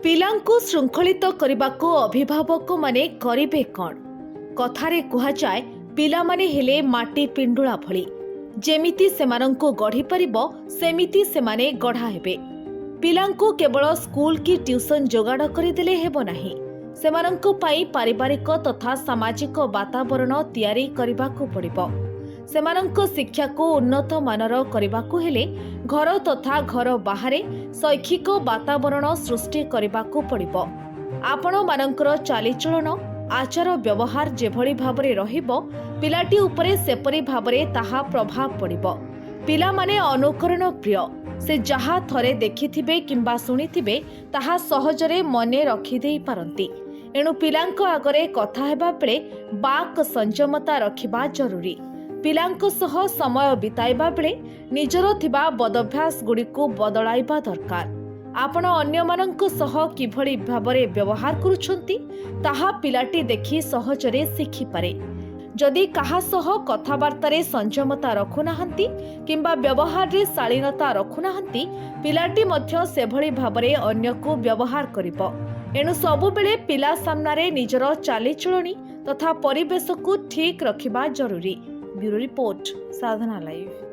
ପିଲାଙ୍କୁ ଶୃଙ୍ଖଳିତ କରିବାକୁ ଅଭିଭାବକମାନେ କରିବେ କ'ଣ? କଥାରେ କୁହାଯାଏ, ପିଲାମାନେ ହେଲେ ମାଟି ପିଣ୍ଡୁଳା ଭଳି। ଯେମିତି ସେମାନଙ୍କୁ ଗଢ଼ିପାରିବ ସେମିତି ସେମାନେ ଗଢ଼ା ହେବେ। ପିଲାଙ୍କୁ କେବଳ ସ୍କୁଲ କି ଟ୍ୟୁସନ ଯୋଗାଡ଼ କରିଦେଲେ ହେବ ନାହିଁ। ସେମାନଙ୍କ ପାଇଁ ପାରିବାରିକ ତଥା ସାମାଜିକ ବାତାବରଣ ତିଆରି କରିବାକୁ ପଡ଼ିବ। ସେମାନଙ୍କ ଶିକ୍ଷାକୁ ଉନ୍ନତ ମାନର କରିବାକୁ ହେଲେ ଘର ତଥା ଘର ବାହାରେ ଶୈକ୍ଷିକ ବାତାବରଣ ସୃଷ୍ଟି କରିବାକୁ ପଡ଼ିବ। ଆପଣମାନଙ୍କର ଚାଲିଚଳନ ଆଚାର ବ୍ୟବହାର ଯେଭଳି ଭାବରେ ରହିବ, ପିଲାଟି ଉପରେ ସେପରି ଭାବରେ ତାହା ପ୍ରଭାବ ପଡ଼ିବ। ପିଲାମାନେ ଅନୁକରଣ ପ୍ରିୟ। ସେ ଯାହା ଥରେ ଦେଖିଥିବେ କିମ୍ବା ଶୁଣିଥିବେ ତାହା ସହଜରେ ମନେ ରଖିଦେଇ ପାରନ୍ତି। ଏଣୁ ପିଲାଙ୍କ ଆଗରେ କଥା ହେବା ବେଳେ ବାକ୍ ସଂଯମତା ରଖିବା ଜରୁରୀ। ପିଲାଙ୍କ ସହ ସମୟ ବିତାଇବା ବେଳେ ନିଜର ଥିବା ବଦଭ୍ୟାସ ଗୁଡ଼ିକୁ ବଦଳାଇବା ଦରକାର। ଆପଣ ଅନ୍ୟମାନଙ୍କ ସହ କିଭଳି ଭାବରେ ବ୍ୟବହାର କରୁଛନ୍ତି ତାହା ପିଲାଟି ଦେଖି ସହଜରେ ଶିଖିପାରେ। ଯଦି କାହା ସହ କଥାବାର୍ତ୍ତାରେ ସଂଯମତା ରଖୁନାହାନ୍ତି କିମ୍ବା ବ୍ୟବହାରରେ ଶାଳୀନତା ରଖୁନାହାନ୍ତି, ପିଲାଟି ମଧ୍ୟ ସେଭଳି ଭାବରେ ଅନ୍ୟକୁ ବ୍ୟବହାର କରିବ। ଏଣୁ ସବୁବେଳେ ପିଲା ସାମ୍ନାରେ ନିଜର ଚାଲିଚଳଣି ତଥା ପରିବେଶକୁ ଠିକ୍ ରଖିବା ଜରୁରୀ। ବ୍ୟୁରୋ ରିପୋର୍ଟ, ସାଧନା ଲାଇଭ୍।